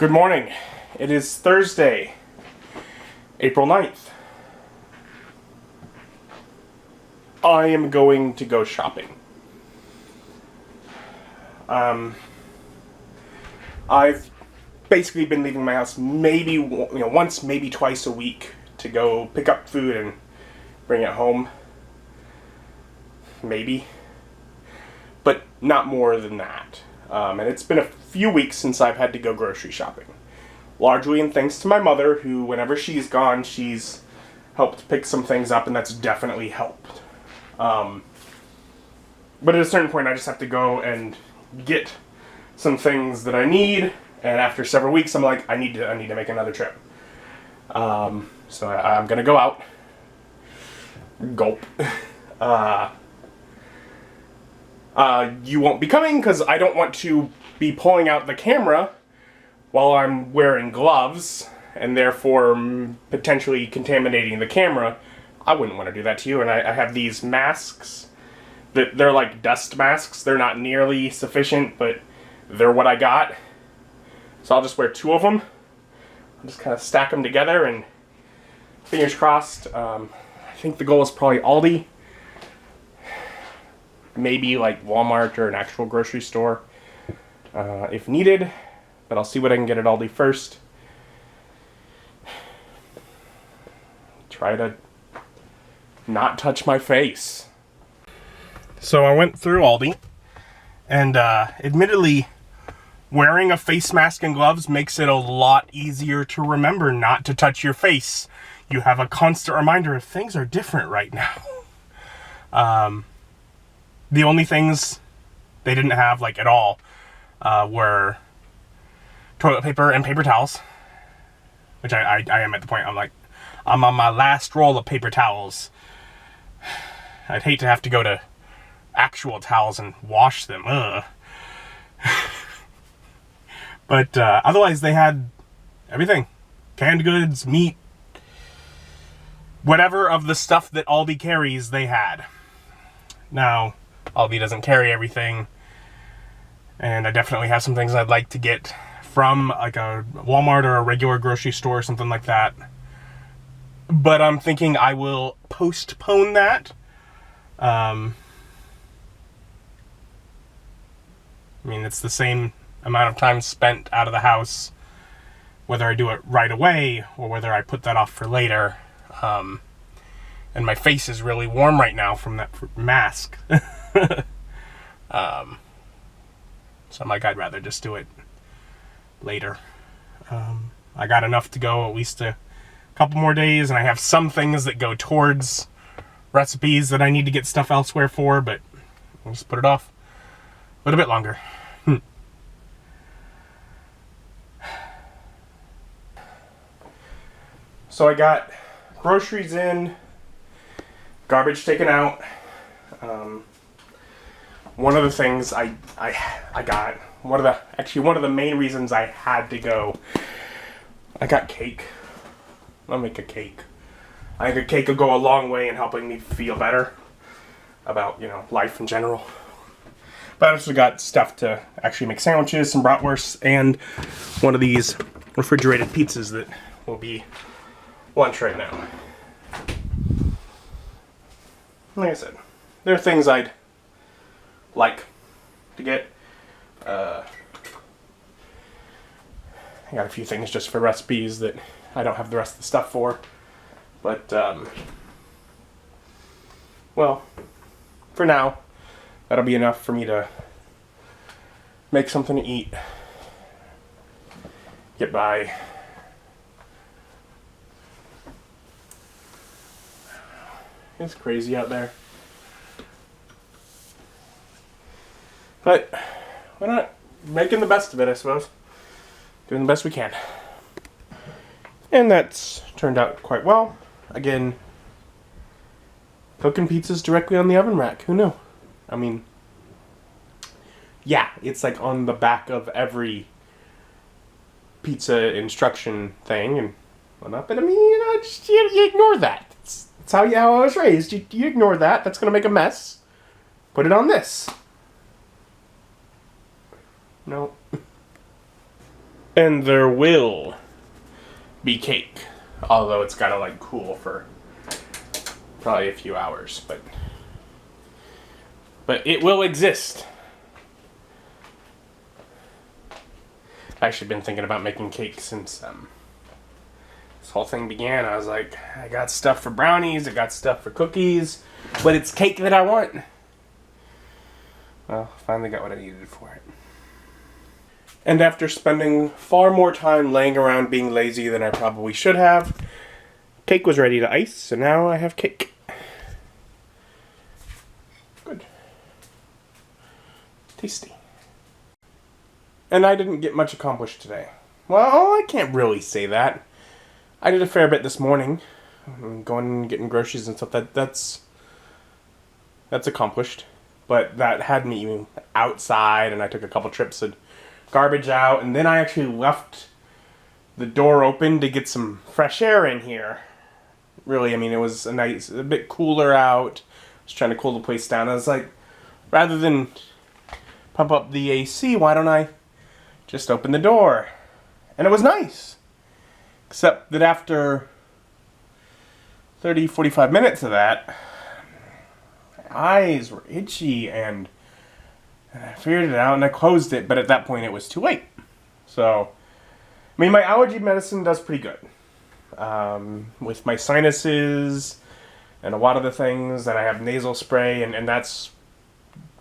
Good morning. It is Thursday, April 9th. I am going to go shopping. I've basically been leaving my house maybe once, maybe twice a week to go pick up food and bring it home. Maybe. But not more than that. And it's been a few weeks since I've had to go grocery shopping. Largely in thanks to my mother, who, whenever she's gone, she's helped pick some things up, and that's definitely helped. But at a certain point, I just have to go and get some things that I need, and after several weeks, I'm like, I need to make another trip. So I'm gonna go out. Gulp. You won't be coming because I don't want to be pulling out the camera while I'm wearing gloves and therefore potentially contaminating the camera. I wouldn't want to do that to you. And I have these masks that they're like dust masks. They're not nearly sufficient, but they're what I got. So I'll just wear two of them. I'll just kind of stack them together and fingers crossed. I think the goal is probably Aldi. Maybe like Walmart or an actual grocery store if needed, but I'll see what I can get at Aldi first. Try to not touch my face. So I went through Aldi, and admittedly, wearing a face mask and gloves makes it a lot easier to remember not to touch your face. You have a constant reminder of things are different right now. The only things they didn't have, like, at all, were toilet paper and paper towels. Which I am at the point, I'm on my last roll of paper towels. I'd hate to have to go to actual towels and wash them. Ugh. But otherwise, they had everything. Canned goods, meat, whatever of the stuff that Aldi carries, they had. Now, Aldi doesn't carry everything, and I definitely have some things I'd like to get from like a Walmart or a regular grocery store or something like that. But I'm thinking I will postpone that. I mean, it's the same amount of time spent out of the house, whether I do it right away or whether I put that off for later. And my face is really warm right now from that mask. So I'm like, I'd rather just do it later. I got enough to go at least a couple more days, and I have some things that go towards recipes that I need to get stuff elsewhere for, but I'll just put it off a little bit longer. So I got groceries in, garbage taken out. One of the things I got, one of the main reasons I had to go, I got cake. I'll make a cake. I think a cake will go a long way in helping me feel better about, life in general. But I also got stuff to actually make sandwiches, some bratwursts, and one of these refrigerated pizzas that will be lunch right now. Like I said, there are things I'd like to get. I got a few things just for recipes that I don't have the rest of the stuff for. But, well, for now, that'll be enough for me to make something to eat, get by. It's crazy out there. But we're not making the best of it, I suppose. Doing the best we can. And that's turned out quite well. Again, cooking pizzas directly on the oven rack. Who knew? I mean, yeah, it's like on the back of every pizza instruction thing and whatnot. But I mean, you ignore that. That's how I was raised. You ignore that. That's going to make a mess. Put it on this. No. And there will be cake. Although it's gotta like cool for probably a few hours, but it will exist. I've actually been thinking about making cake since this whole thing began. I was like, I got stuff for brownies, I got stuff for cookies, but it's cake that I want. Well, finally got what I needed for it. And after spending far more time laying around being lazy than I probably should have, cake was ready to ice, so now I have cake. Good. Tasty. And I didn't get much accomplished today. Well, I can't really say that. I did a fair bit this morning. Going and getting groceries and stuff. That's accomplished. But that had me outside, and I took a couple trips of garbage out, and then I actually left the door open to get some fresh air in here. Really, I mean, it was a bit cooler out. I was trying to cool the place down. I was like, rather than pump up the AC, why don't I just open the door? And it was nice. Except that after 30, 45 minutes of that, my eyes were itchy, and I figured it out and I closed it, but at that point it was too late. So, I mean, my allergy medicine does pretty good. With my sinuses and a lot of the things, and I have nasal spray, and that's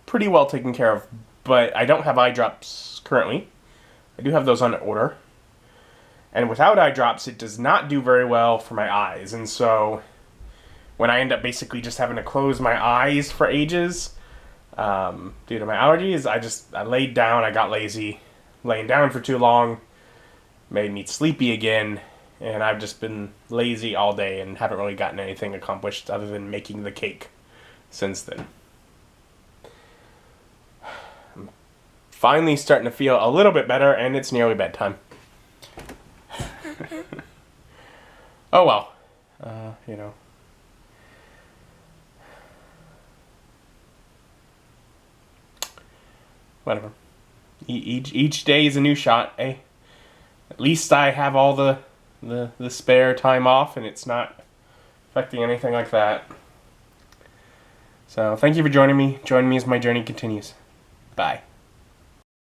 pretty well taken care of. But I don't have eye drops currently. I do have those on order. And without eye drops, it does not do very well for my eyes. And so, when I end up basically just having to close my eyes for ages, due to my allergies, I laid down, I got lazy. Laying down for too long made me sleepy again, and I've just been lazy all day and haven't really gotten anything accomplished other than making the cake since then. I'm finally starting to feel a little bit better, and it's nearly bedtime. Oh well, you know. Whatever. Each day is a new shot, eh? At least I have all the spare time off, and it's not affecting anything like that. So, thank you for joining me. Join me as my journey continues. Bye.